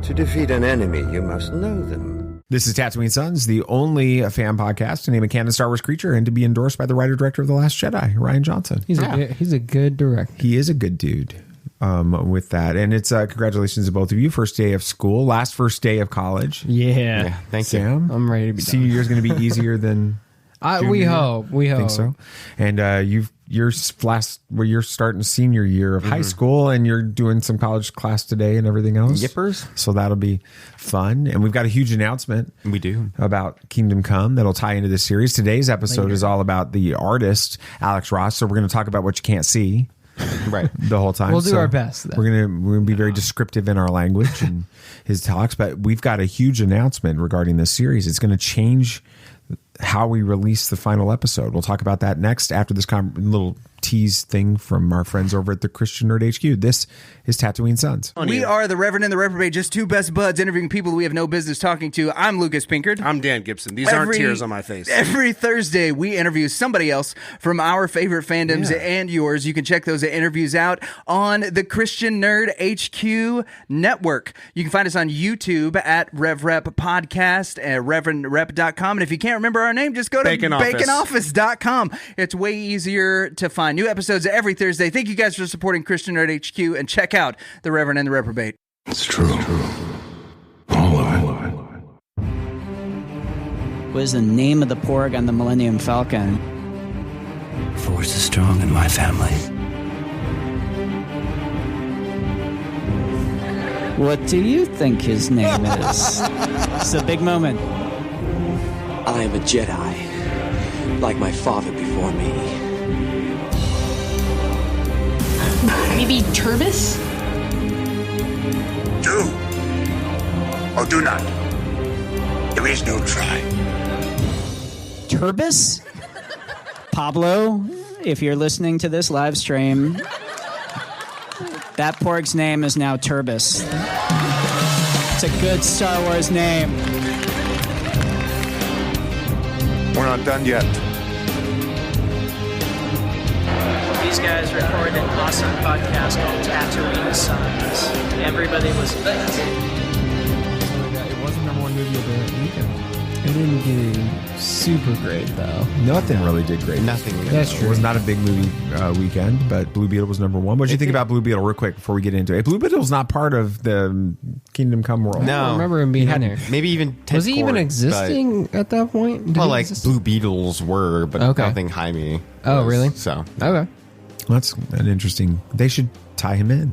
To defeat an enemy, you must know them. This is Tatooine Sons, the only fan podcast to name a canon Star Wars creature and to be endorsed by the writer-director of The Last Jedi, Rian Johnson. He's a good director. He is a good dude with that. And it's congratulations to both of you. First day of school, last first day of college. Yeah. Thank Sam, you. I'm ready to be done. Senior year is going to be easier than we hope. I think so. And you're starting senior year of high school, and you're doing some college class today and everything else. Yippers. So that'll be fun. And we've got a huge announcement. We do. About Kingdom Come that'll tie into this series. Today's episode is all about the artist, Alex Ross. So we're going to talk about what you can't see. Right. The whole time. We'll do our best. Then. We're gonna be very descriptive in our language and his talks, but we've got a huge announcement regarding this series. It's going to change how we release the final episode. We'll talk about that next after this little tease thing from our friends over at the Christian Nerd HQ. This is Tatooine Sons. We are the Reverend and the Reprobate, just two best buds interviewing people we have no business talking to. I'm Lucas Pinkard. I'm Dan Gibson. These aren't tears on my face. Every Thursday, we interview somebody else from our favorite fandoms and yours. You can check those interviews out on the Christian Nerd HQ network. You can find us on YouTube at RevRep Podcast at ReverendRep.com. And if you can't remember our name, just go to BaconOffice.com. It's way easier to find new episodes every Thursday. Thank you guys for supporting Christian Nerd HQ, and check out The Reverend and the Reprobate. It's true. All of it. What is the name of the porg on the Millennium Falcon? Force is strong in my family. What do you think his name is? It's a big moment. I am a Jedi, like my father before me. Maybe Turbis? Do or do not. There is no try. Turbis? Pablo, if you're listening to this live stream, that porg's name is now Turbis. It's a good Star Wars name. We're not done yet. These guys recorded an awesome podcast called Tatooine Sons. Everybody was amazing. It wasn't number one movie of the weekend. It didn't do super great, though. Nothing really did great. Nothing. That's true. It was not a big movie weekend, but Blue Beetle was number one. What did you think about Blue Beetle, real quick, before we get into it? Blue Beetle's not part of the Kingdom Come world. No. I don't remember him being in there. Maybe even Ted Was he even Kord, existing at that point? Did well, he like exist? Blue Beetles were, but nothing Jaime. Oh, really? So okay. That's an interesting. They should tie him in.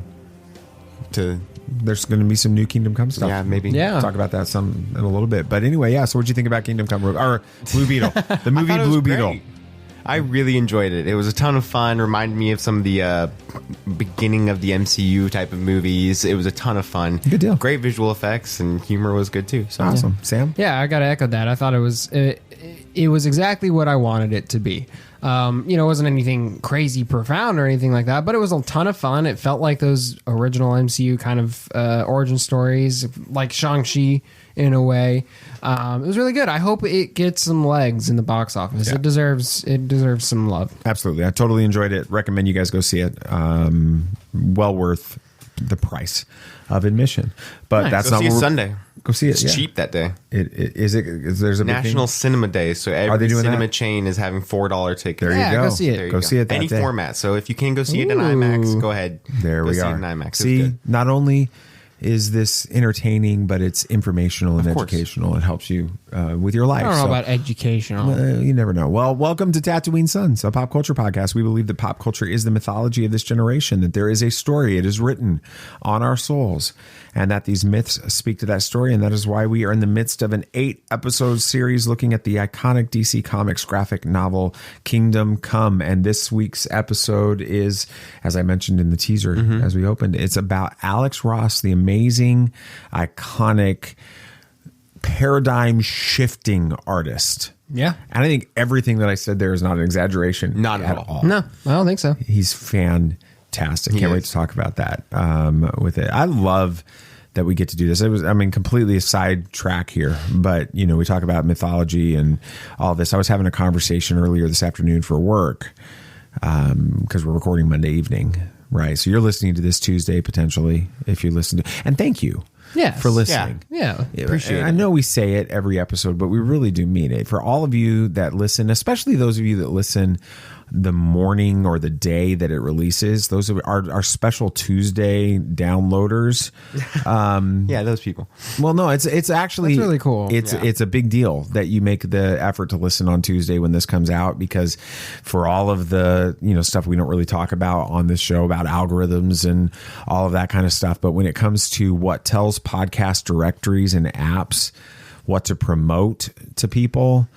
There's going to be some new Kingdom Come stuff. Yeah, maybe. Yeah. Talk about that in a little bit. But anyway, yeah. So what did you think about Kingdom Come or Blue Beetle? The movie Blue Beetle. I really enjoyed it. It was a ton of fun. Reminded me of some of the beginning of the MCU type of movies. It was a ton of fun. Good deal. Great visual effects, and humor was good too. So Awesome. Sam? Yeah, I got to echo that. I thought it was exactly what I wanted it to be. It wasn't anything crazy profound or anything like that, but it was a ton of fun. It felt like those original MCU kind of origin stories, like Shang-Chi in a way. It was really good. I hope it gets some legs in the box office. Yeah. It deserves some love. Absolutely. I totally enjoyed it. Recommend you guys go see it. Well worth the price of admission. But nice. That's go not see it Sunday. Go see it. It's cheap that day. Is there's a National Cinema Day, so every cinema that? chain is having $4 tickets. There you go. Go see it. Go see it that Any day. format. So if you can go see it in IMAX, go ahead. There we see are. it in IMAX. See, not only is this entertaining, but it's informational and educational. It helps you with your life. I don't know about educational. You never know. Well, welcome to Tatooine Sons, a pop culture podcast. We believe that pop culture is the mythology of this generation, that there is a story. It is written on our souls, and that these myths speak to that story. And that is why we are in the midst of an 8-episode series looking at the iconic DC Comics graphic novel Kingdom Come. And this week's episode is, as I mentioned in the teaser as we opened, it's about Alex Ross, the amazing, iconic, paradigm-shifting artist. Yeah. And I think everything that I said there is not an exaggeration. Not at all. No, I don't think so. He's fantastic. Can't wait to talk about that with it. I love that we get to do this. It was, completely a side track here, but we talk about mythology and all this. I was having a conversation earlier this afternoon for work because we're recording Monday evening, right? So you're listening to this Tuesday potentially if you listen to, and thank you for listening. Yeah. Appreciate it. I know we say it every episode, but we really do mean it. For all of you that listen, especially those of you that listen the morning or the day that it releases, those are our special Tuesday downloaders. Yeah, those people. Well, no, it's actually That's really cool. It's a big deal that you make the effort to listen on Tuesday when this comes out, because for all of the stuff we don't really talk about on this show about algorithms and all of that kind of stuff, but when it comes to what tells podcast directories and apps what to promote to people,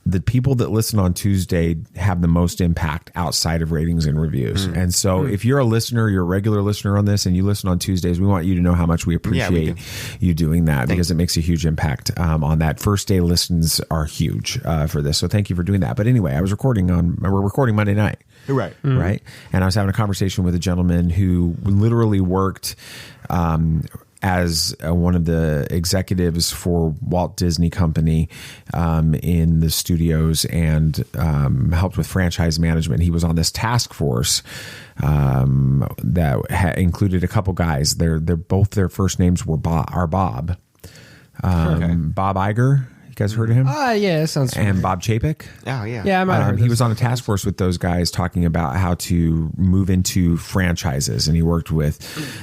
the people that listen on Tuesday have the most impact outside of ratings and reviews. And so if you're a listener, you're a regular listener on this and you listen on Tuesdays, we want you to know how much we appreciate you doing that, because it makes a huge impact on that. First day listens are huge for this. So thank you for doing that. But anyway, we're recording Monday night. Right. Right. And I was having a conversation with a gentleman who literally worked as one of the executives for Walt Disney Company in the studios, and helped with franchise management. He was on this task force that included a couple guys. They're both their first names were Bob. Bob Iger. You guys heard of him? Yeah, that sounds familiar. And Bob Chapek. Oh, yeah. Yeah, I might have heard he this. was on a task force with those guys talking about how to move into franchises. And he worked with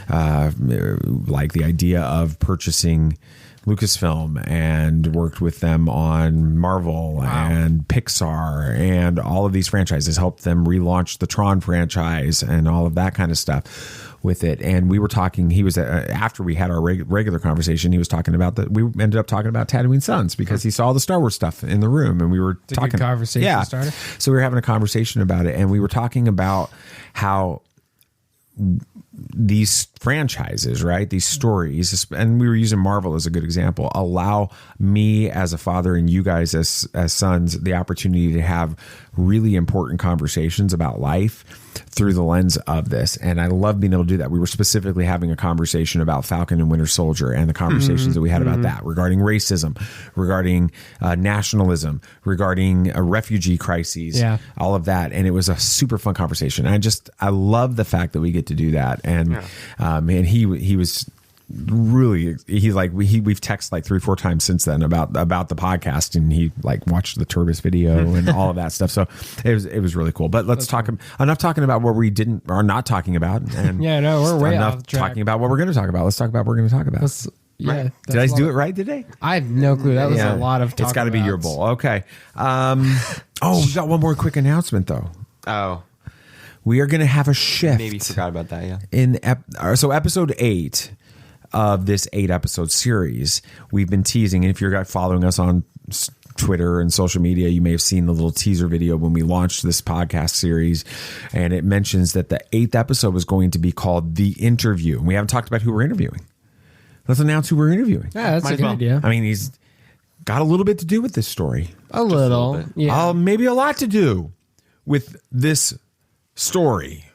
like the idea of purchasing Lucasfilm, and worked with them on Marvel and Pixar and all of these franchises, helped them relaunch the Tron franchise and all of that kind of stuff with it. And we were talking, he was after we had our regular conversation, he was talking about we ended up talking about Tatooine Sons, because he saw all the Star Wars stuff in the room, and we were It's a talking good conversation starter. So we were having a conversation about it, and we were talking about how these franchises, right, these stories, and we were using Marvel as a good example, allow me as a father and you guys as sons the opportunity to have really important conversations about life through the lens of this. And I love being able to do that. We were specifically having a conversation about Falcon and Winter Soldier, and the conversations that we had about that, regarding racism, regarding nationalism, regarding refugee crises, all of that. And it was a super fun conversation. And I love the fact that we get to do that. And man, he was really, we've texted like 3-4 times since then about the podcast, and he like watched the Turbis video and all of that stuff. So it was really cool. But let's enough talking about what we are not talking about, and we're way off track. Talking about what we're going to talk about. Let's talk about what we're going to talk about. Did I do it right today? I have no clue. That was a lot of talking. It's got to be your bowl. Okay. We got one more quick announcement though. Oh, we are going to have a shift. Maybe forgot about that. Yeah. So episode 8 of this 8-episode series, we've been teasing, and if you're following us on Twitter and social media, you may have seen the little teaser video when we launched this podcast series, and it mentions that the 8th episode was going to be called The Interview, and we haven't talked about who we're interviewing. Let's announce who we're interviewing. Yeah, that's a good idea. I mean, he's got a little bit to do with this story. A little. Yeah. Maybe a lot to do with this story.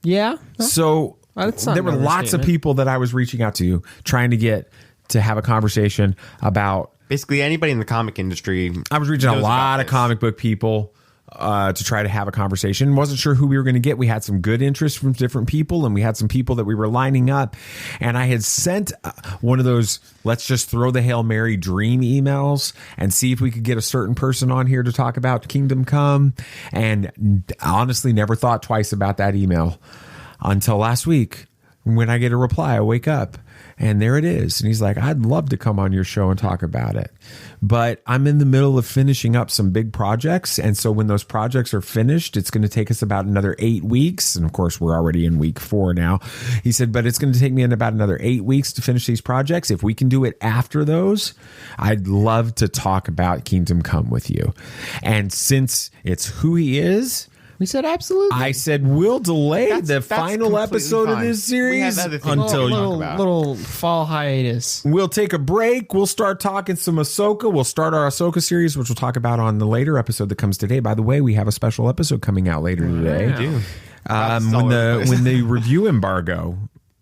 Yeah. So there were lots of people that I was reaching out to, trying to get to have a conversation about basically anybody in the comic industry. I was reaching a lot of comic book people to try to have a conversation. Wasn't sure who we were going to get. We had some good interest from different people, and we had some people that we were lining up. And I had sent one of those, let's just throw the Hail Mary dream emails and see if we could get a certain person on here to talk about Kingdom Come. And honestly, never thought twice about that email until last week, when I get a reply. I wake up and there it is. And he's like, I'd love to come on your show and talk about it, but I'm in the middle of finishing up some big projects. And so when those projects are finished, it's going to take us about another 8 weeks. And of course, we're already in week 4 now. He said, but it's going to take me about another 8 weeks to finish these projects. If we can do it after those, I'd love to talk about Kingdom Come with you. And since it's who he is, we said absolutely. I said we'll delay the final episode of this series until little fall hiatus. We'll take a break. We'll start talking some Ahsoka. We'll start our Ahsoka series, which we'll talk about on the later episode that comes today. By the way, we have a special episode coming out later today. We do. When the review embargo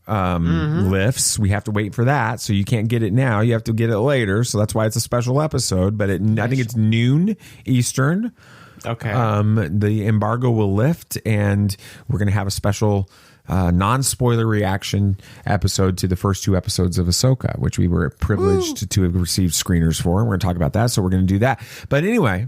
lifts, we have to wait for that. So you can't get it now. You have to get it later. So that's why it's a special episode. But I think it's noon Eastern. Okay. The embargo will lift, and we're going to have a special non-spoiler reaction episode to the first 2 episodes of Ahsoka, which we were privileged to have received screeners for. We're going to talk about that, so we're going to do that. But anyway,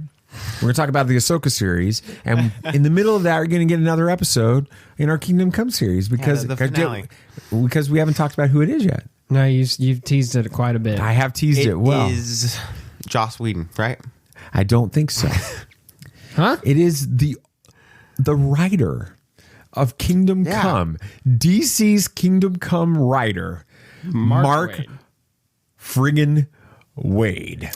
we're going to talk about the Ahsoka series, and in the middle of that, we're going to get another episode in our Kingdom Come series because the finale. Because we haven't talked about who it is yet. No, you've teased it quite a bit. I have teased it well. It is Joss Whedon, right? I don't think so. Huh? It is the writer of Kingdom Come, DC's Kingdom Come writer, Mark friggin' Wade.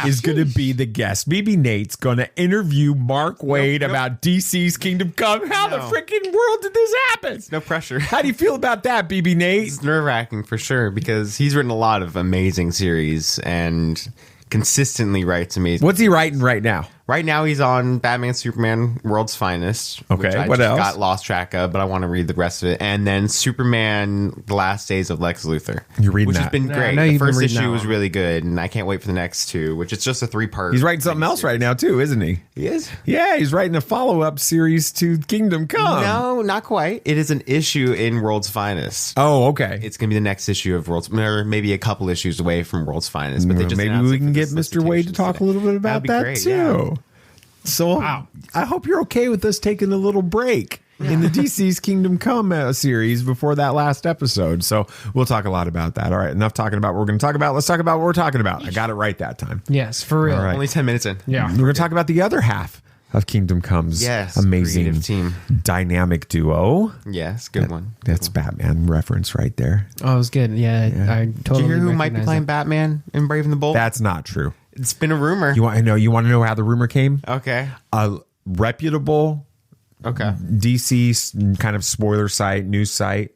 Is going to be the guest. BB Nate's going to interview Mark Wade about DC's Kingdom Come. How the freaking world did this happen? No pressure. How do you feel about that, BB Nate? It's nerve-wracking for sure because he's written a lot of amazing series and consistently writes amazing. What's he writing right now? Right now, he's on Batman, Superman, World's Finest. Okay, which I what just else? got lost track of, but I want to read the rest of it. And then Superman, The Last Days of Lex Luthor. You're reading which that? has been Yeah, great. I know The you've been first reading issue that was one. really good, and I can't wait for the next 2, which is just a 3-part. He's writing something else right now, too, isn't he? He is? Yeah, he's writing a follow-up series to Kingdom Come. No, not quite. It is an issue in World's Finest. Oh, okay. It's going to be the next issue of World's, or maybe a couple issues away from World's Finest. But they just maybe announced we it can for get this Mr. Wade to solicitation talk a today. little bit about That'd be that, great, too. yeah. So I hope you're okay with us taking a little break in the DC's Kingdom Come series before that last episode. So we'll talk a lot about that. All right, enough talking about what we're going to talk about. Let's talk about what we're talking about. I got it right that time. Yes, for real. All right. Only 10 minutes in. Yeah. We're going to talk about the other half of Kingdom Come's amazing creative team. dynamic duo. Yes, good one. That's Batman reference right there. Oh, it was good. Yeah, I totally. Did you hear who might be recognized playing it. Batman in Brave and the Bold? That's not true. It's been a rumor. You want to know how the rumor came? Okay. A reputable DC kind of spoiler site, news site,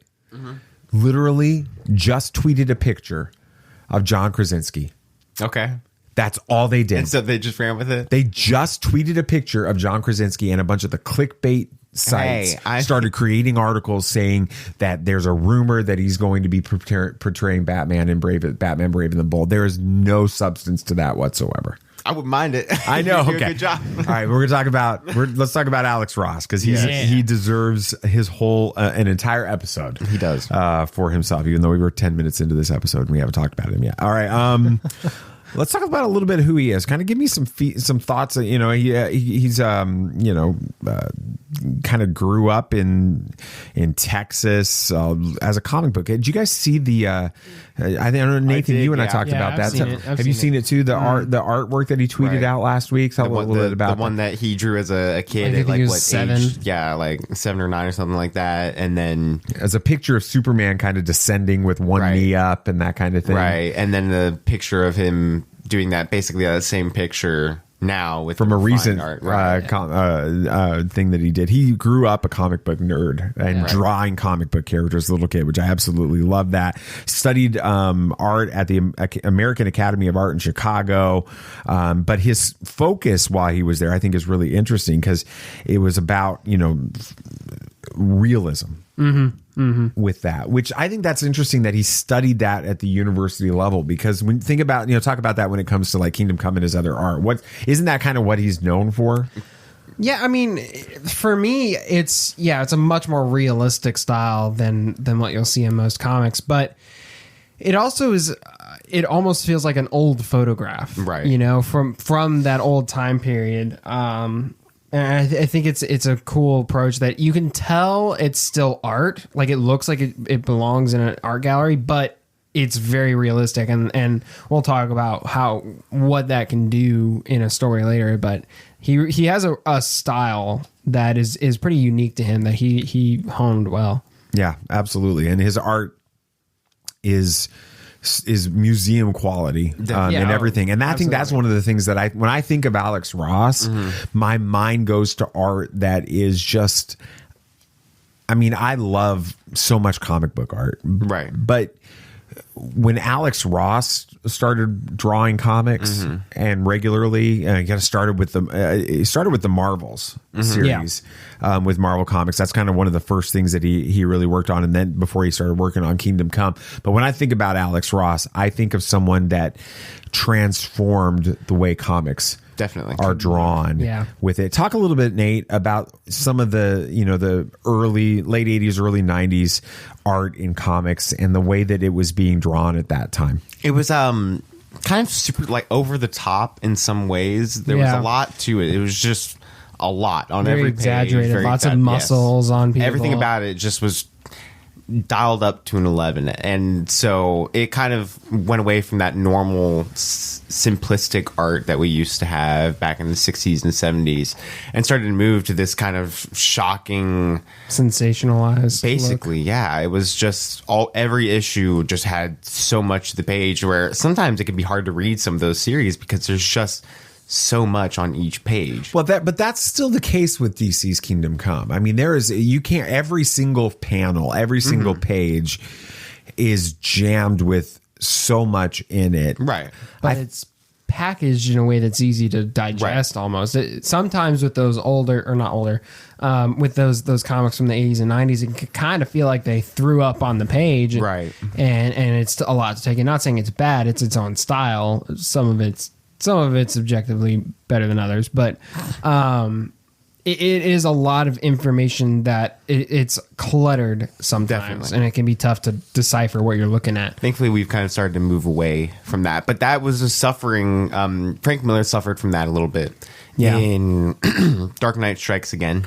literally just tweeted a picture of John Krasinski. Okay. That's all they did. And so they just ran with it? They just tweeted a picture of John Krasinski, and a bunch of the clickbait sites started creating articles saying that there's a rumor that he's going to be portraying Batman in Batman Brave and the Bold. There is no substance to that whatsoever. I wouldn't mind it. I know. You're doing Okay. a good job. All right, we're gonna talk about. Let's talk about Alex Ross because he deserves his whole an entire episode. He does for himself, even though we were 10 minutes into this episode and we haven't talked about him yet. All right. Let's talk about a little bit of who he is. Kind of give me some thoughts. You know, he's kind of grew up in Texas as a comic book. Did you guys see the? I don't know, Nathan, you and I talked about that. Have you seen it too? The artwork that he tweeted out last week. Tell a little bit about the one that he drew as a kid at like what 7? age? Yeah, like 7 or 9 or something like that. And then as a picture of Superman kind of descending with one knee up and that kind of thing. Right, and then the picture of him doing that, basically that same picture now with from a recent art. thing that he did. He grew up a comic book nerd and drawing comic book characters as a little kid, which I absolutely love that. Studied art at the American Academy of Art in Chicago. But his focus while he was there, I think, is really interesting because it was about, realism. With that, which I think that's interesting that he studied that at the university level, because when you think about, talk about that when it comes to like Kingdom Come and his other art, isn't that kind of what he's known for? Yeah, I mean, for me, it's a much more realistic style than what you'll see in most comics, but it also is. It almost feels like an old photograph, right? From that old time period. And I think it's a cool approach that you can tell it's still art. Like it looks like it belongs in an art gallery, but it's very realistic. And we'll talk about what that can do in a story later. But he has a style that is pretty unique to him that he honed well. Yeah, absolutely. And his art is museum quality and everything. And I think that's one of the things that when I think of Alex Ross, my mind goes to art that is just, I mean, I love so much comic book art. Right. But when Alex Ross started drawing comics and regularly, he started with the Marvels series with Marvel Comics. That's kind of one of the first things that he really worked on, and then before he started working on Kingdom Come. But when I think about Alex Ross, I think of someone that transformed the way comics definitely are drawn with it. Talk a little bit, Nate, about some of the the late 80s, early 90s art in comics and the way that it was being drawn at that time. It was kind of super like over the top in some ways. There was a lot to it. It was just a lot on very every exaggerated, page. Lots of muscles on people. Everything about it just was dialed up to an 11, and so it kind of went away from that normal simplistic art that we used to have back in the 60s and 70s and started to move to this kind of shocking, sensationalized basically look. It was just every issue just had so much to the page where sometimes it can be hard to read some of those series because there's just so much on each page. Well, but that's still the case with DC's Kingdom Come. I mean, every single panel, every single page is jammed with so much in it. Right. But it's packaged in a way that's easy to digest almost. Sometimes with those with those comics from the 80s and 90s, it can kind of feel like they threw up on the page. Right. And it's a lot to take in. Not saying it's bad, it's its own style. Some of it's objectively better than others, but it is a lot of information that it's cluttered sometimes. Definitely. And it can be tough to decipher what you're looking at. Thankfully, we've kind of started to move away from that, but that was a suffering. Frank Miller suffered from that a little bit in Dark Knight Strikes Again,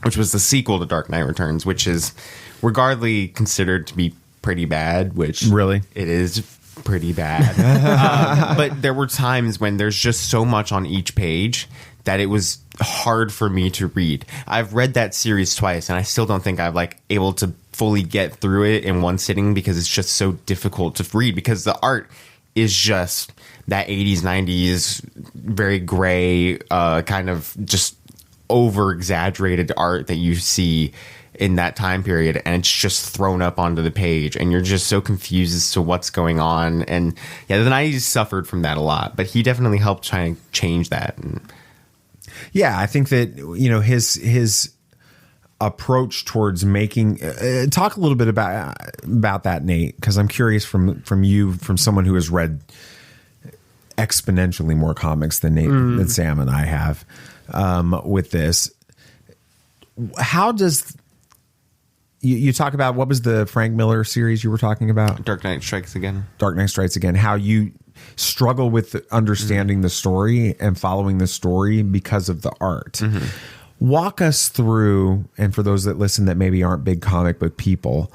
which was the sequel to Dark Knight Returns, which is regardlessly considered to be pretty bad, which really it is pretty bad. But there were times when there's just so much on each page that it was hard for me to read. I've read that series twice and I still don't think I've able to fully get through it in one sitting because it's just so difficult to read because the art is just that 80s, 90s, very gray, kind of just over exaggerated art that you see in that time period, and it's just thrown up onto the page and you're just so confused as to what's going on. And the 90s suffered from that a lot, but he definitely helped try and change that. And I think that his approach towards making talk a little bit about that, Nate, because I'm curious from someone who has read exponentially more comics than than Sam and I have with this. How does you talk about, what was the Frank Miller series you were talking about? Dark Knight Strikes Again. Dark Knight Strikes Again. How you struggle with understanding the story and following the story because of the art. Walk us through, and for those that listen that maybe aren't big comic book people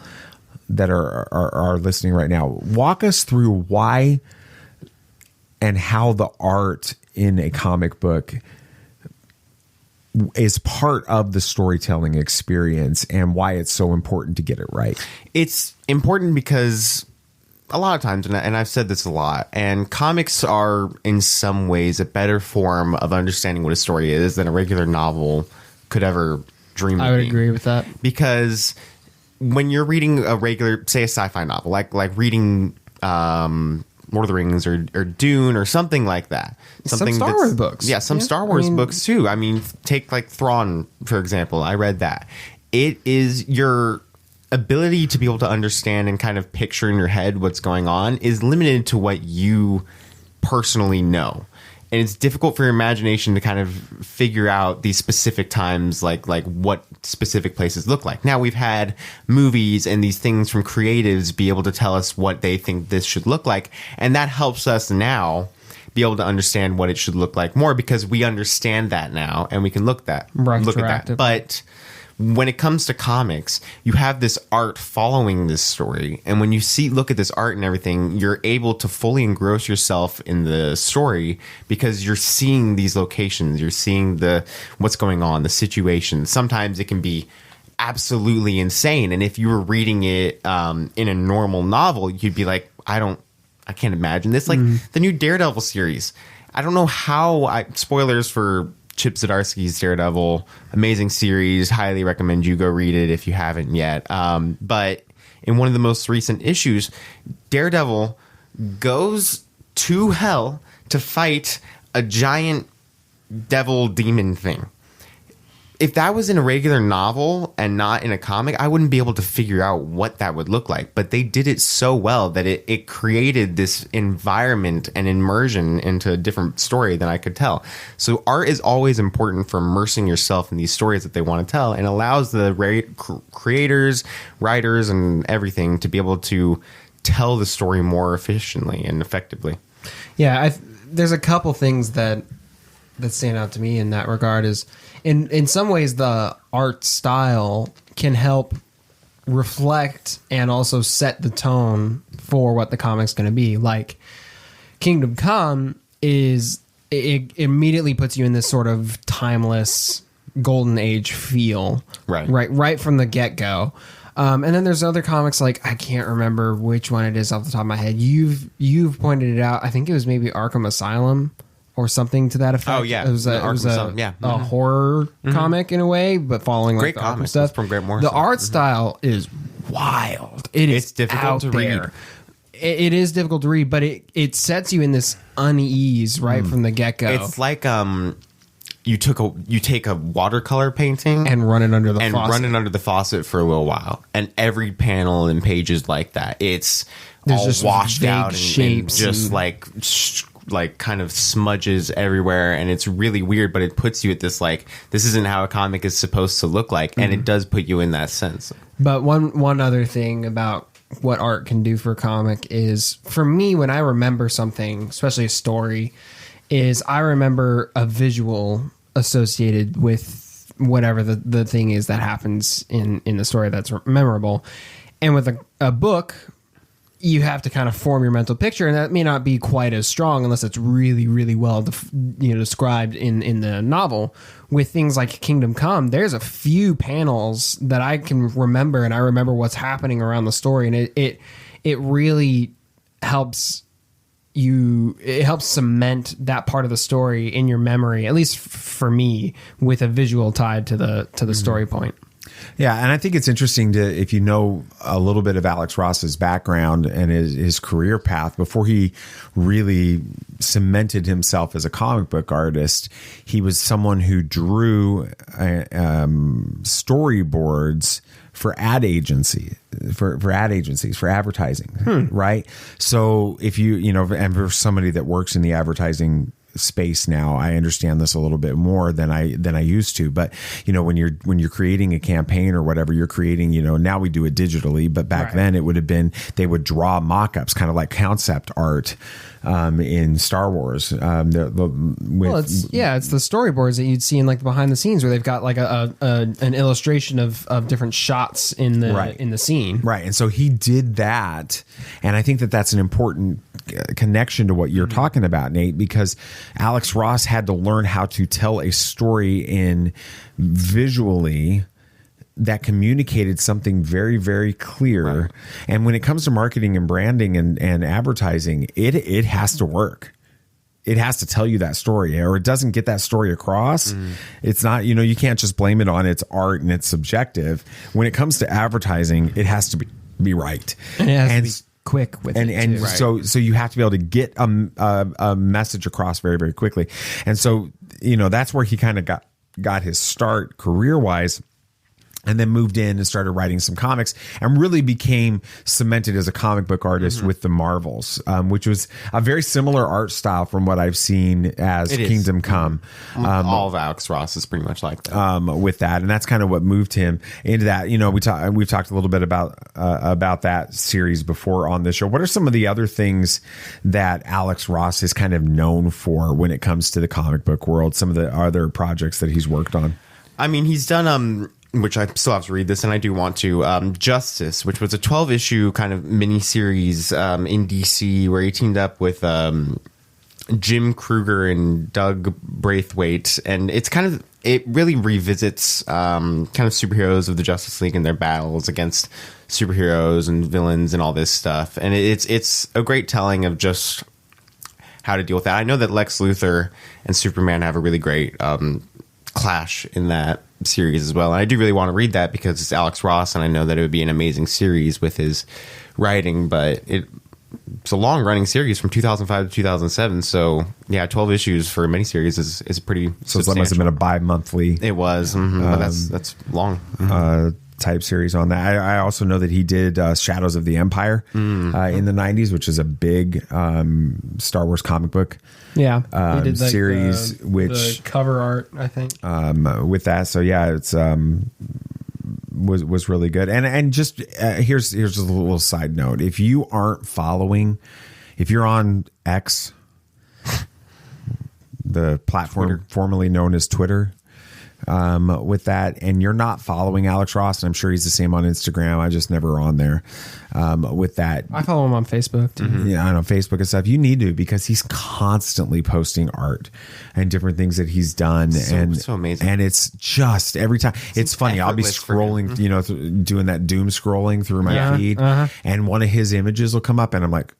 that are listening right now, walk us through why and how the art in a comic book is part of the storytelling experience and why it's so important to get it right. It's important because a lot of times, and I've said this a lot, and comics are in some ways a better form of understanding what a story is than a regular novel could ever dream of I would being. agree with that. Because when you're reading a regular, say a sci-fi novel, like reading Lord of the Rings or Dune or something like that. Some Star Wars books. Yeah, some Star Wars books too. I mean, take Thrawn, for example. I read that. It is your ability to be able to understand and kind of picture in your head what's going on is limited to what you personally know. And it's difficult for your imagination to kind of figure out these specific times, like what specific places look like. Now, we've had movies and these things from creatives be able to tell us what they think this should look like. And that helps us now be able to understand what it should look like more because we understand that now and we can look at that. But when it comes to comics, you have this art following this story. And when you look at this art and everything, you're able to fully engross yourself in the story because you're seeing these locations. You're seeing what's going on, the situation. Sometimes it can be absolutely insane. And if you were reading it in a normal novel, you'd be like, I can't imagine this. Like the new Daredevil series. I don't know how spoilers for Chip Zdarsky's Daredevil, amazing series. Highly recommend you go read it if you haven't yet. But in one of the most recent issues, Daredevil goes to hell to fight a giant devil demon thing. If that was in a regular novel and not in a comic, I wouldn't be able to figure out what that would look like. But they did it so well that it created this environment and immersion into a different story than I could tell. So art is always important for immersing yourself in these stories that they want to tell, and allows the creators, writers, and everything to be able to tell the story more efficiently and effectively. Yeah, there's a couple things that stand out to me in that regard. Is in some ways the art style can help reflect and also set the tone for what the comic's going to be. Like Kingdom Come it immediately puts you in this sort of timeless golden age feel, right from the get-go. And then there's other comics, like I can't remember which one it is off the top of my head. You've pointed it out. I think it was maybe Arkham Asylum or something to that effect. Oh yeah, it was a horror comic in a way, but following great like the comic stuff from Grant Morrison. The art style is wild. It's difficult to read. It is difficult to read, but it sets you in this unease right from the get go. It's like you take a watercolor painting and run it under the faucet for a little while, and every panel and page is like that. It's There's all just washed vague out and shapes just like kind of smudges everywhere, and it's really weird, but it puts you at this like, this isn't how a comic is supposed to look like, and it does put you in that sense. But one other thing about what art can do for a comic is, for me, when I remember something, especially a story, is I remember a visual associated with whatever the thing is that happens in the story that's memorable. And with a book, you have to kind of form your mental picture, and that may not be quite as strong unless it's really, really well described in the novel. With things like Kingdom Come, there's a few panels that I can remember, and I remember what's happening around the story, and it really helps you. It helps cement that part of the story in your memory, at least for me, with a visual tied to the story point. Yeah, and I think it's interesting if you know a little bit of Alex Ross's background and his career path, before he really cemented himself as a comic book artist, he was someone who drew storyboards for ad agencies, for advertising, right? So if and for somebody that works in the advertising space now, I understand this a little bit more than I used to. But when you're creating a campaign or whatever you're creating, now we do it digitally, but back then it would have been, they would draw mock-ups, kind of like concept art in Star Wars. It's the storyboards that you'd see in like the behind the scenes, where they've got like an illustration of different shots in the scene. Right. And so he did that. And I think that that's an important connection to what you're talking about, Nate, because Alex Ross had to learn how to tell a story in visually that communicated something very, very clear. Right. And when it comes to marketing and branding and advertising, it has to work. It has to tell you that story, or it doesn't get that story across. It's not, you can't just blame it on its art and it's subjective. When it comes to advertising, it has to be right. And it has to be quick with it and too. So you have to be able to get a message across very, very quickly. And so, that's where he kind of got his start career-wise, and then moved in and started writing some comics, and really became cemented as a comic book artist with the Marvels, which was a very similar art style from what I've seen as Kingdom Come. All of Alex Ross is pretty much like that. With that, and that's kind of what moved him into that. We've talked a little bit about that series before on this show. What are some of the other things that Alex Ross is kind of known for when it comes to the comic book world? Some of the other projects that he's worked on. I mean, he's done which I still have to read this, and I do want to, Justice, which was a 12-issue kind of miniseries in DC, where he teamed up with Jim Kruger and Doug Braithwaite, and it really revisits kind of superheroes of the Justice League and their battles against superheroes and villains and all this stuff, and it's a great telling of just how to deal with that. I know that Lex Luthor and Superman have a really great clash in that series as well. And I do really want to read that because it's Alex Ross, and I know that it would be an amazing series with his writing, but it's a long running series from 2005 to 2007. So yeah, 12 issues for a miniseries is pretty So that must have been a bi-monthly. It was, but that's long. Type series on that. I also know that he did Shadows of the Empire in the 90s, which is a big Star Wars comic book He did series, the cover art, I think. With that. So yeah, it's was really good. And just here's a little side note. If you aren't following, if you're on X, the platform formerly known as Twitter, with that, and you're not following Alex Ross, and I'm sure he's the same on Instagram. I just never on there. With that, I follow him on Facebook too. Yeah, I know Facebook and stuff. You need to, because he's constantly posting art and different things that he's done, so amazing. And it's just every time. It's funny. I'll be scrolling, doing that doom scrolling through my feed, and one of his images will come up, and I'm like,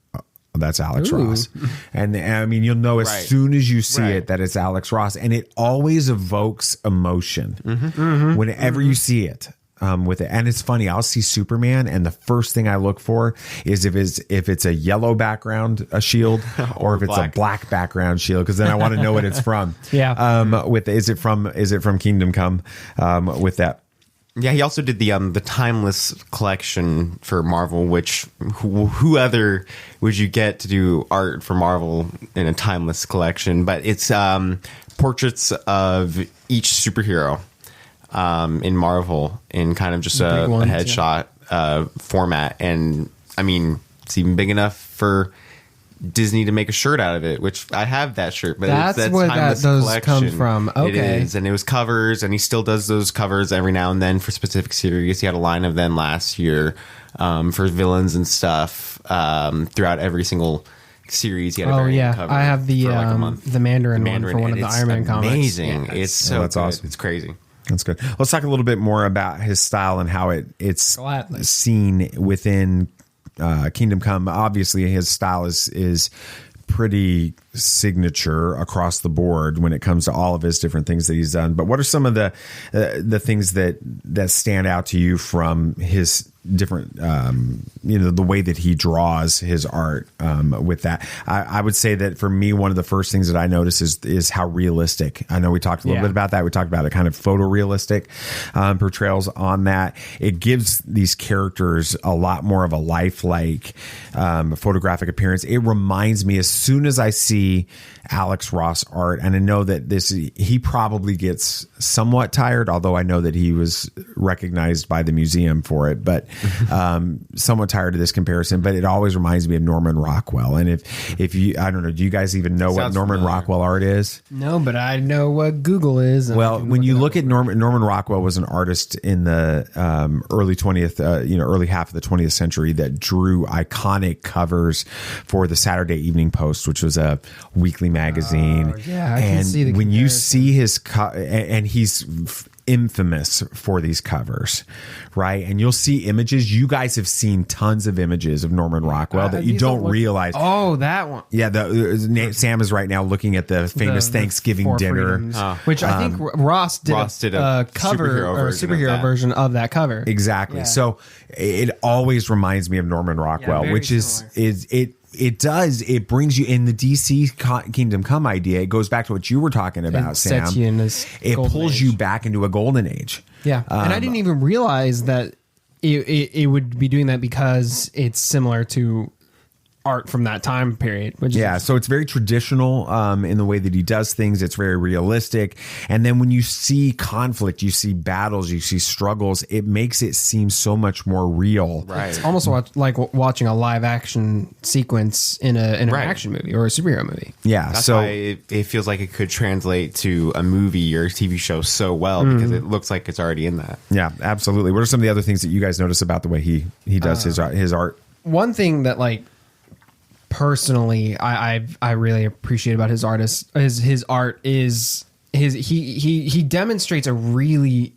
that's Alex Ross. And I mean, you'll know as soon as you see it that it's Alex Ross, and it always evokes emotion whenever you see it. With it, and it's funny. I'll see Superman, and the first thing I look for is if it's a yellow background, a shield, or if it's a black background shield, because then I want to know what it's from. Is it from Kingdom Come? With that. Yeah, he also did the Timeless collection for Marvel, which who other would you get to do art for Marvel in a Timeless collection? But it's portraits of each superhero in Marvel in kind of just a headshot format. And I mean, it's even big enough for Disney to make a shirt out of it, which I have that shirt, but that's where those come from. Okay. It is, and it was covers, and he still does those covers every now and then for specific series. He had a line of them last year for villains and stuff throughout every single series. He had a variant cover. I have the Mandarin one for one of the Iron Man comics. Amazing. Yeah, it's so that's awesome. It's crazy. That's good. Let's talk a little bit more about his style and how it's seen within Kingdom Come. Obviously, his style is pretty signature across the board when it comes to all of his different things that he's done. But what are some of the things that stand out to you from his different, the way that he draws his art with that? I would say that for me, one of the first things that I notice is how realistic. I know we talked a little bit about that. We talked about it kind of photorealistic portrayals on that. It gives these characters a lot more of a lifelike photographic appearance. It reminds me, as soon as I see Alex Ross art, and I know that he probably gets somewhat tired, although I know that he was recognized by the museum for it, but somewhat tired of this comparison. But it always reminds me of Norman Rockwell. And if you, I don't know, do you guys even know what Norman Rockwell art is? No, but I know what Google is. Well, when you look at Norman Rockwell was an artist in the early 20th, early half of the 20th century that drew iconic covers for the Saturday Evening Post, which was a weekly magazine. I can see the when you see his and he's infamous for these covers, right? And you'll see images. You guys have seen tons of images of Norman Rockwell that you don't realize. Oh, that one. Yeah, Sam is right now looking at the famous Thanksgiving dinner, which I think Ross did a cover or superhero version of that cover. Exactly. Yeah. So it always reminds me of Norman Rockwell, which it brings you in the DC Kingdom Come idea. It goes back to what you were talking about, Sam. Sets you in this pulls you back into a golden age. Yeah. And I didn't even realize that it would be doing that because it's similar to art from that time period. So it's very traditional in the way that he does things. It's very realistic. And then when you see conflict, you see battles, you see struggles, it makes it seem so much more real. Right. It's almost like watching a live action sequence in an action movie or a superhero movie. Yeah. That's why it feels like it could translate to a movie or a TV show so well because it looks like it's already in that. Yeah, absolutely. What are some of the other things that you guys notice about the way he does his art? One thing that personally I really appreciate about his art is he demonstrates a really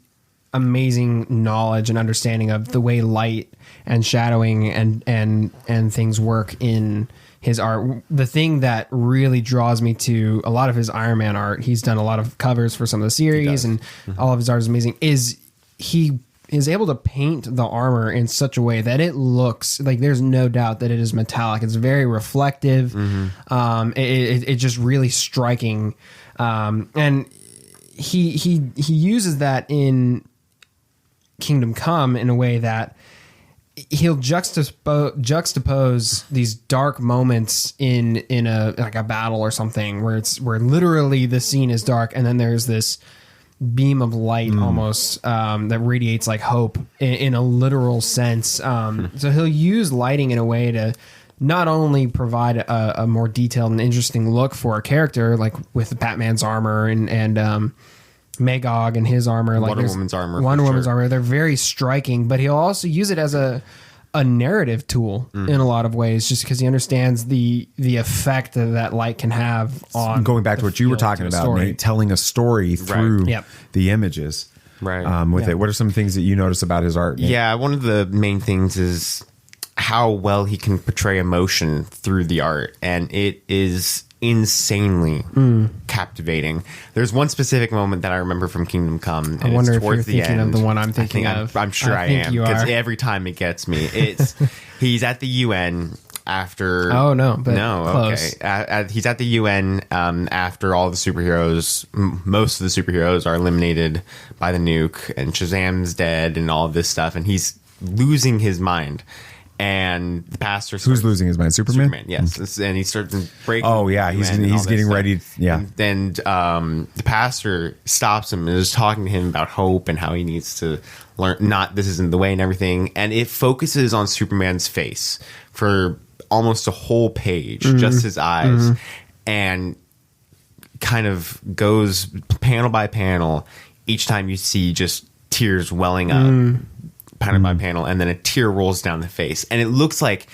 amazing knowledge and understanding of the way light and shadowing and things work in his art. The thing that really draws me to a lot of his Iron Man art, he's done a lot of covers for some of the series, and all of his art is amazing, is he is able to paint the armor in such a way that it looks like there's no doubt that it is metallic. It's very reflective. It's just really striking. And he uses that in Kingdom Come in a way that he'll juxtapose these dark moments in a like a battle or something where literally the scene is dark, and then there's this beam of light almost that radiates like hope in a literal sense. So he'll use lighting in a way to not only provide a more detailed and interesting look for a character, like with Batman's armor and Magog and his armor, like Wonder Woman's armor, they're very striking, but he'll also use it as a narrative tool in a lot of ways, just because he understands the effect that light can have on going back to what you were talking about, Nate, telling a story through the images. Right. It. What are some things that you notice about his art, Nate? Yeah, one of the main things is how well he can portray emotion through the art, and it is insanely captivating. There's one specific moment that I remember from Kingdom Come. I wonder if you're thinking of the one I'm thinking of. I'm sure I am, because every time it gets me. It's he's at the UN after. Oh no, but close. Okay. He's at the UN after all the superheroes. Most of the superheroes are eliminated by the nuke, and Shazam's dead, and all of this stuff, and he's losing his mind. And the pastor who's losing his mind? Superman, yes. And he starts breaking. Oh yeah, he's getting ready. Yeah. And the pastor stops him and is talking to him about hope and how he needs to learn. This isn't the way and everything. And it focuses on Superman's face for almost a whole page, just his eyes, and kind of goes panel by panel. Each time you see just tears welling up. Panel by panel, and then a tear rolls down the face, and it looks like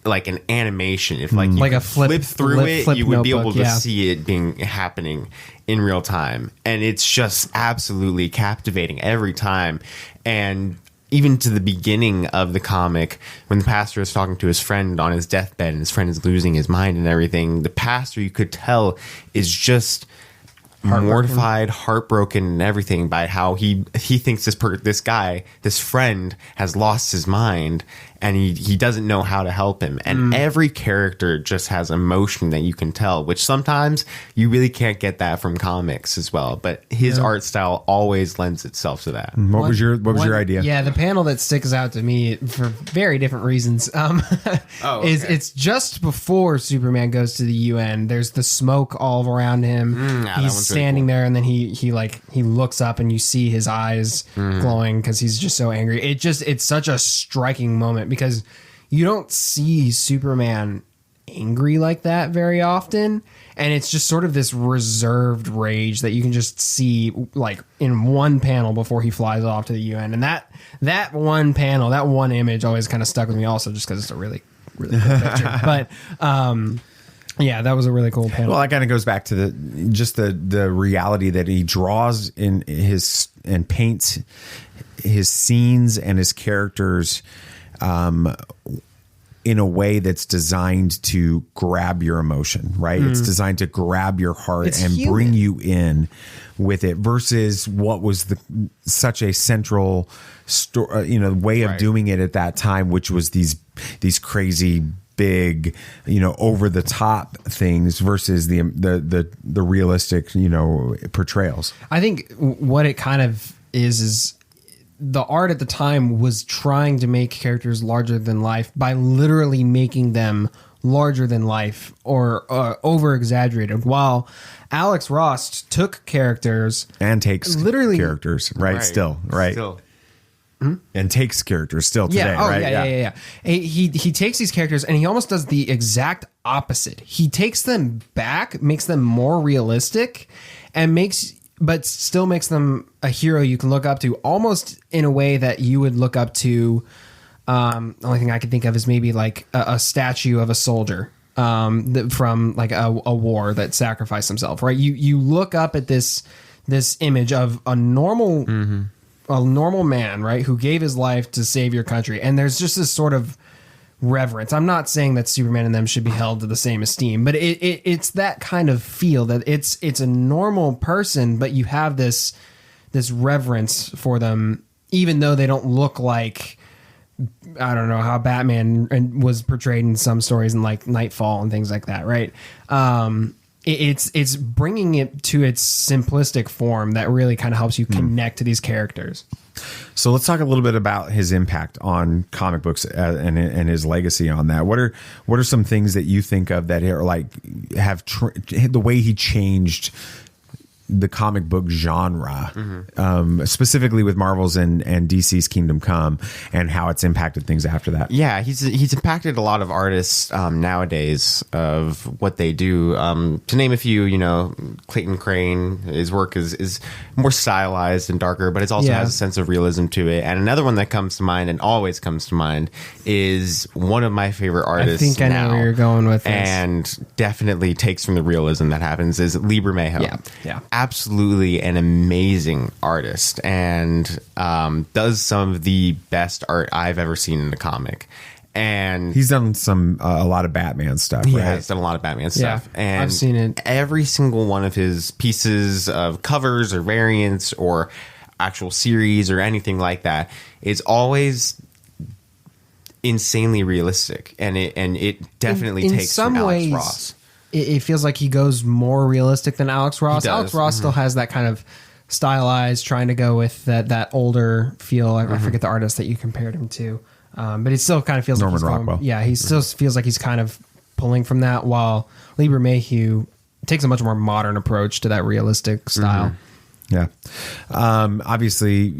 an animation. If you like a flip through it, you would be able to yeah. see it happening in real time, and it's just absolutely captivating every time. And even to the beginning of the comic, when the pastor is talking to his friend on his deathbed, and his friend is losing his mind and everything, the pastor, you could tell, is just mortified, heartbroken, and everything by how he thinks this friend has lost his mind, and he doesn't know how to help him. And every character just has emotion that you can tell, which sometimes you really can't get that from comics as well. But his art style always lends itself to that. What was your idea? Yeah, the panel that sticks out to me for very different reasons is it's just before Superman goes to the UN. There's the smoke all around him. He's standing there, and then he looks up, and you see his eyes glowing because he's just so angry. It's such a striking moment, because you don't see Superman angry like that very often, and it's just sort of this reserved rage that you can just see like in one panel before he flies off to the UN. And that one panel, that one image always kind of stuck with me, also just because it's a really cool picture. But yeah, that was a really cool panel. Well, that kind of goes back to the reality that he draws in his and paints his scenes and his characters in a way that's designed to grab your emotion, right? It's designed to grab your heart and bring you in with it, versus what was such a central way of doing it at that time, which was these crazy big, over the top things versus the realistic, portrayals. I think what it kind of is the art at the time was trying to make characters larger than life by literally making them larger than life or over exaggerated, while Alex Ross took characters and takes characters and takes characters still today, right? Yeah. He takes these characters and he almost does the exact opposite. He takes them back, makes them more realistic, but still makes them a hero you can look up to, almost in a way that you would look up to. The only thing I can think of is maybe like a statue of a soldier from like a war that sacrificed himself, right? You look up at this image of a normal man, right, who gave his life to save your country, and there's just this sort of reverence. I'm not saying that Superman and them should be held to the same esteem, but it's that kind of feel that it's a normal person, but you have this reverence for them, even though they don't look like, I don't know how Batman was portrayed in some stories in like Nightfall and things like that, right? It's bringing it to its simplistic form that really kind of helps you connect to these characters. So let's talk a little bit about his impact on comic books and his legacy on that. What are some things that you think of that are like the way he changed the comic book genre, specifically with Marvel's and DC's Kingdom Come, and how it's impacted things after that? Yeah, he's impacted a lot of artists nowadays of what they do. To name a few, Clayton Crane, his work is more stylized and darker, but it also has a sense of realism to it. And another one that comes to mind and always comes to mind is one of my favorite artists. I think I know where you're going with this. And definitely takes from the realism that happens is Liebermejo. Yeah. Absolutely an amazing artist, and does some of the best art I've ever seen in a comic. And he's done a lot of Batman stuff. He right? has done a lot of Batman stuff, and I've seen it. Every single one of his pieces of covers or variants or actual series or anything like that is always insanely realistic, and it definitely takes from Alex Ross. It feels like he goes more realistic than Alex Ross. Alex Ross still has that kind of stylized, trying to go with that older feel. I forget the artist that you compared him to, but it still kind of feels Norman like Rockwell. He still feels like he's kind of pulling from that, while Liebermejo takes a much more modern approach to that realistic style. Yeah. Obviously,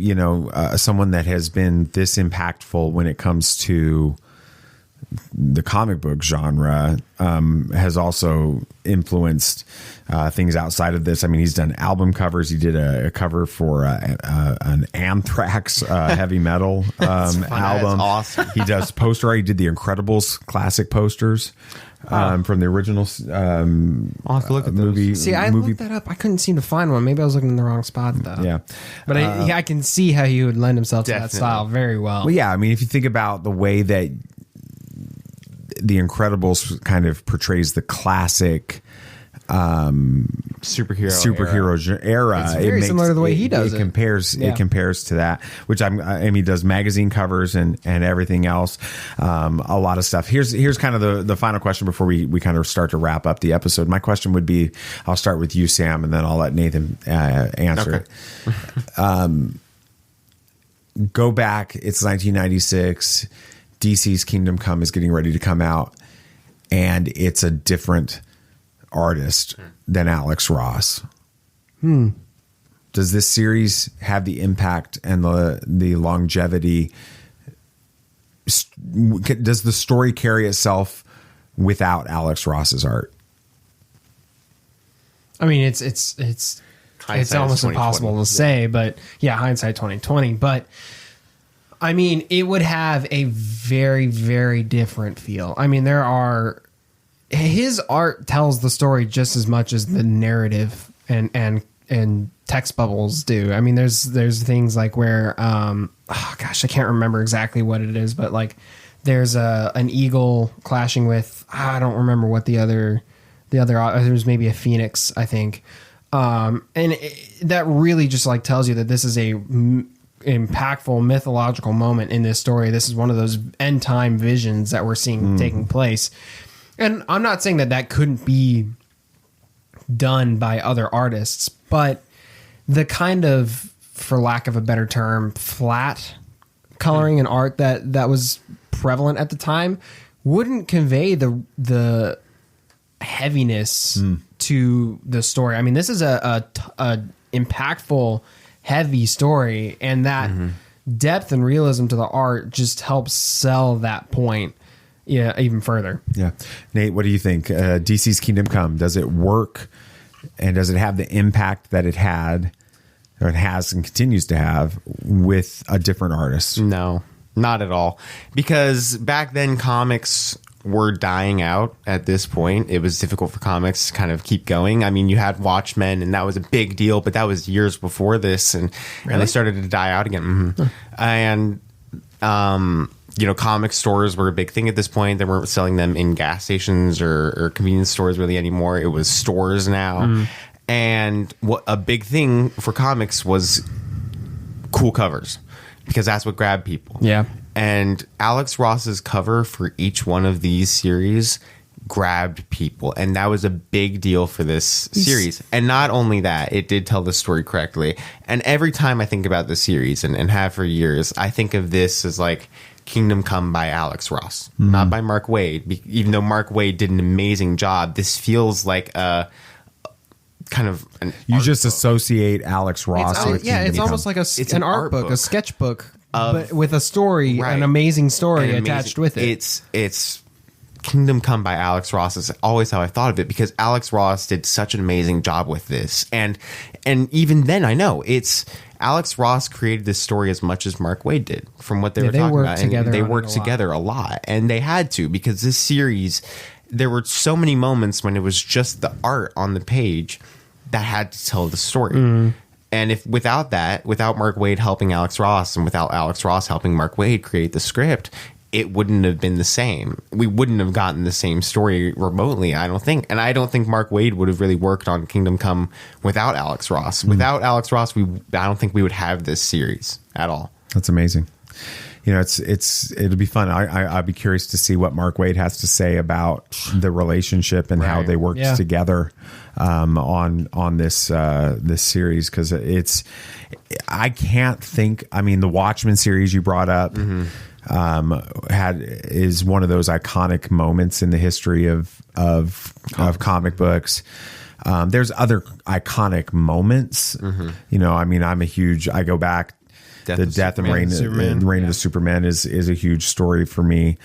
someone that has been this impactful when it comes to the comic book genre has also influenced things outside of this. I mean, he's done album covers. He did a cover for an Anthrax heavy metal album. That's awesome. He does poster art. He did the Incredibles classic posters from the original I'll have to look at movie. See, I looked that up. I couldn't seem to find one. Maybe I was looking in the wrong spot, though. Yeah. But I can see how he would lend himself to that style very well. Well, yeah. I mean, if you think about the way that The Incredibles kind of portrays the classic superhero era. It's very similar to the way he does it. It compares to that, which he does magazine covers and everything else. A lot of stuff. Here's kind of the final question before we kind of start to wrap up the episode. My question would be, I'll start with you, Sam, and then I'll let Nathan answer it. Go back. It's 1996. DC's Kingdom Come is getting ready to come out, and it's a different artist than Alex Ross. Does this series have the impact and the longevity? Does the story carry itself without Alex Ross's art? I mean, it's almost impossible to say, but hindsight 2020. But I mean, it would have a very, very different feel. I mean, his art tells the story just as much as the narrative and text bubbles do. I mean, there's things like where, I can't remember exactly what it is, but like there's an eagle clashing with, I don't remember what the other, there's maybe a phoenix, I think. That really just like tells you that this is a impactful mythological moment in this story. This is one of those end time visions that we're seeing taking place. And I'm not saying that couldn't be done by other artists, but the kind of, for lack of a better term, flat coloring and art that was prevalent at the time wouldn't convey the heaviness to the story. I mean, this is a impactful, heavy story, and that depth and realism to the art just helps sell that point even further. Yeah. Nate, what do you think? DC's Kingdom Come, does it work, and does it have the impact that it had, or it has and continues to have, with a different artist? No, not at all. Because back then comics were dying out at this point. It was difficult for comics to kind of keep going. I mean, you had Watchmen, and that was a big deal, but that was years before this, and they started to die out again. And comic stores were a big thing at this point. They weren't selling them in gas stations or convenience stores really anymore. It was stores now. And what a big thing for comics was cool covers, because that's what grabbed people. Yeah. And Alex Ross's cover for each one of these series grabbed people, and that was a big deal for this series. And not only that, it did tell the story correctly. And every time I think about the series, and have for years, I think of this as like Kingdom Come by Alex Ross, not by Mark Waid. Even though Mark Waid did an amazing job, this feels like a kind of an you just associate Alex Ross with it's almost like an art book, a sketchbook, but with a story, right, an amazing story attached with it. It's Kingdom Come by Alex Ross is always how I thought of it, because Alex Ross did such an amazing job with this. And even then, I know it's Alex Ross created this story as much as Mark Waid did, from what they were talking about. And they worked together a lot, and they had to, because this series, there were so many moments when it was just the art on the page that had to tell the story. And without Mark Waid helping Alex Ross, and without Alex Ross helping Mark Waid create the script, it wouldn't have been the same. We wouldn't have gotten the same story remotely, I don't think. And I don't think Mark Waid would have really worked on Kingdom Come without Alex Ross. Without Alex Ross, I don't think we would have this series at all. That's amazing. It'll be fun. I'd be curious to see what Mark Waid has to say about the relationship and how they worked together on this series, because I can't think. I mean, the Watchmen series you brought up is one of those iconic moments in the history of comic books. There's other iconic moments. I mean, I go back. The death and reign of the Superman is a huge story for me.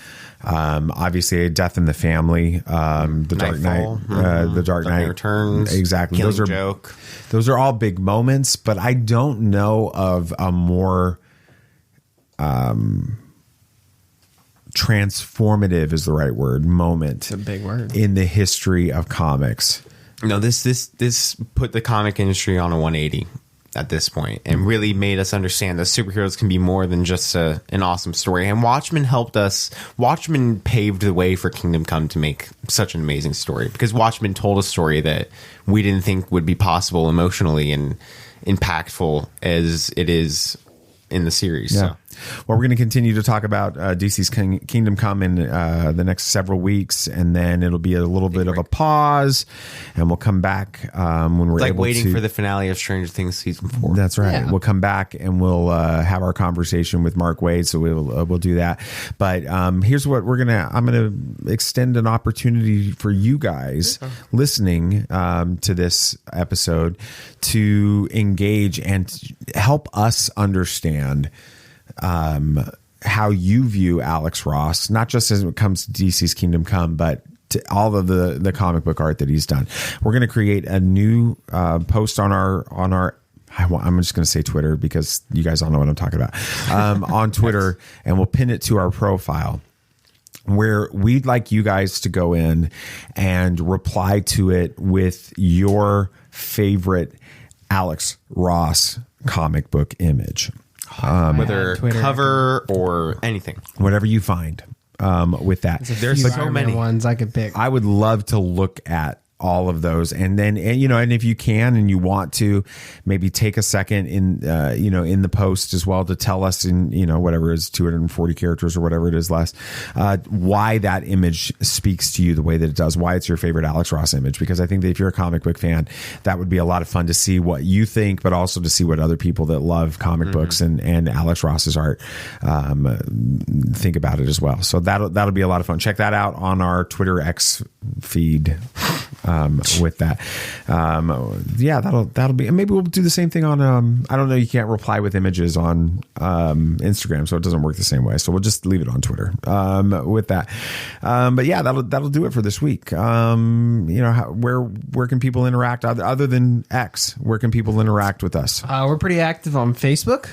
Obviously, Death in the Family, the Dark Knight, the Dark Knight Returns, exactly. Those are all big moments, but I don't know of a more transformative is the right word moment. It's a big word in the history of comics. No, this put the comic industry on a 180. At this point, and really made us understand that superheroes can be more than just an awesome story. And Watchmen helped us. Watchmen paved the way for Kingdom Come to make such an amazing story, because Watchmen told a story that we didn't think would be possible emotionally and impactful as it is in the series. Yeah. So. Well, we're going to continue to talk about DC's Kingdom Come in the next several weeks, and then it'll be a little bit of a pause, and we'll come back when we're able waiting to, for the finale of Stranger Things season 4. That's right. Yeah. We'll come back and we'll have our conversation with Mark Waid, so we'll do that. But here's what I'm gonna extend an opportunity for you guys listening to this episode to engage and help us understand how you view Alex Ross, not just as it comes to DC's Kingdom Come, but to all of the comic book art that he's done. We're going to create a new post on our I'm just going to say Twitter, because you guys all know what I'm talking about, on Twitter, and we'll pin it to our profile, where we'd like you guys to go in and reply to it with your favorite Alex Ross comic book image. Whether cover or anything, whatever you find with that. There's so many ones I could pick. I would love to look at all of those, and then and if you can and you want to, maybe take a second in in the post as well to tell us in whatever it is, 240 characters or whatever it is less, why that image speaks to you the way that it does, why it's your favorite Alex Ross image. Because I think that if you're a comic book fan, that would be a lot of fun to see what you think, but also to see what other people that love comic books and Alex Ross's art think about it as well. So that'll be a lot of fun. Check that out on our Twitter X feed. With that, that'll be. Maybe we'll do the same thing on. I don't know. You can't reply with images on Instagram, so it doesn't work the same way. So we'll just leave it on Twitter. With that, but yeah, that'll do it for this week. Where can people interact other than X? Where can people interact with us? We're pretty active on Facebook.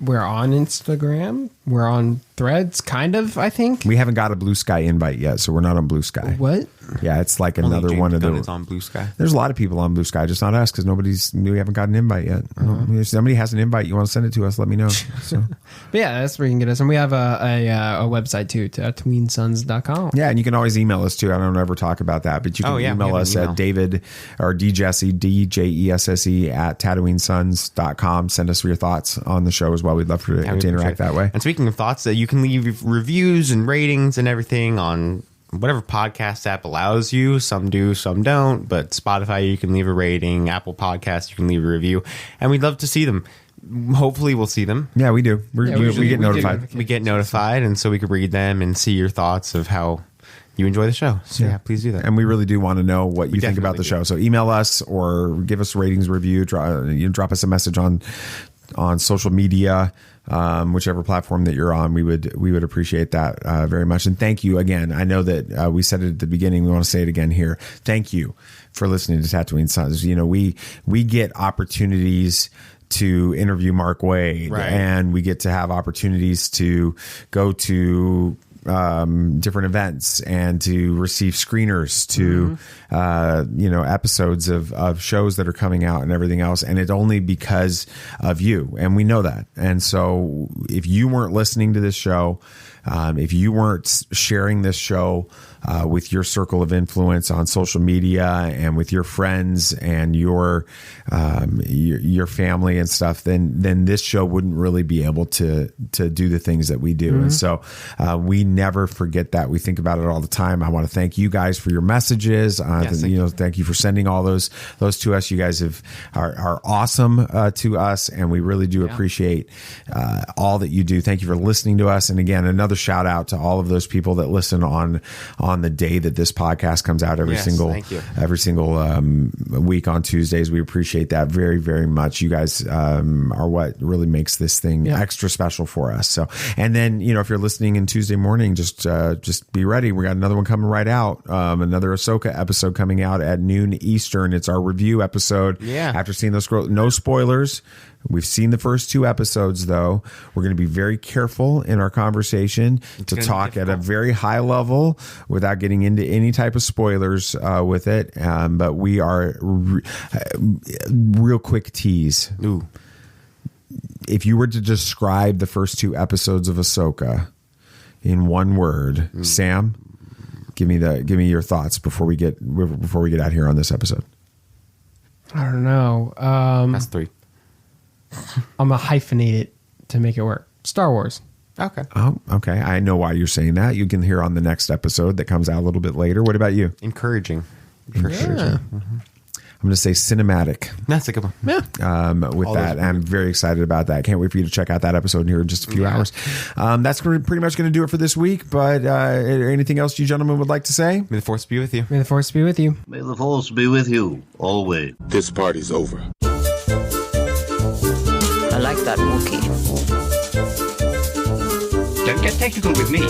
We're on Instagram. We're on Threads, kind of, I think. We haven't got a Blue Sky invite yet, so we're not on Blue Sky. What? Yeah, it's like another one of those. on Blue Sky. There's a lot of people on Blue Sky, just not us, because we haven't got an invite yet. If somebody has an invite, you want to send it to us, let me know. So. But yeah, that's where you can get us. And we have a website too, TatooineSons.com. Yeah, and you can always email us too. I don't ever talk about that, but you can email us at David or DJesse, DJESSE at TatooineSons.com. Send us your thoughts on the show as well. We'd love to interact that way. And speaking of thoughts, you can leave reviews and ratings and everything on whatever podcast app allows you. Some do, some don't. But Spotify, you can leave a rating. Apple Podcasts, you can leave a review. And we'd love to see them. Hopefully we'll see them. Yeah, we do. We get notified. We get notified, and so we can read them and see your thoughts of how you enjoy the show. So yeah, please do that. And we really do want to know what you think about the show. So email us or give us a ratings review. Drop us a message on social media, whichever platform that you're on. We would appreciate that very much. And thank you again. I know that we said it at the beginning. We want to say it again here. Thank you for listening to Tatooine Sons. You know, we get opportunities to interview Mark Waid, and we get to have opportunities to go to different events and to receive screeners to episodes of shows that are coming out and everything else, and it's only because of you, and we know that. And so if you weren't listening to this show, if you weren't sharing this show with your circle of influence on social media and with your friends and your family and stuff, then this show wouldn't really be able to do the things that we do. And so we never forget that. We think about it all the time. I want to thank you guys for your messages. Thank you for sending all those to us. You guys are awesome to us, and we really do appreciate all that you do. Thank you for listening to us. And again, another shout out to all of those people that listen on the day that this podcast comes out every single week on Tuesdays. We appreciate that very, very much. You guys are what really makes this thing extra special for us. So, and then, if you're listening in Tuesday morning, just be ready. We got another one coming right out. Another Ahsoka episode coming out at noon Eastern. It's our review episode. Yeah. After seeing those, no spoilers. We've seen the first 2 episodes, though. We're going to be very careful in our conversation to talk at a very high level without getting into any type of spoilers with it. But we are real quick tease. Ooh. If you were to describe the first 2 episodes of Ahsoka in one word, Sam, give me your thoughts before we get out here on this episode. I don't know. That's 3. I'm going to hyphenate it to make it work. Star Wars. Okay. Oh, okay. I know why you're saying that. You can hear on the next episode that comes out a little bit later. What about you? Encouraging. For sure. I'm going to say cinematic. That's a good one. Yeah. With all that, I'm very excited about that. Can't wait for you to check out that episode here in just a few hours. That's pretty much going to do it for this week. But anything else you gentlemen would like to say? May the Force be with you. May the Force be with you. May the Force be with you always. This party's over. I like that Wookiee. Don't get technical with me.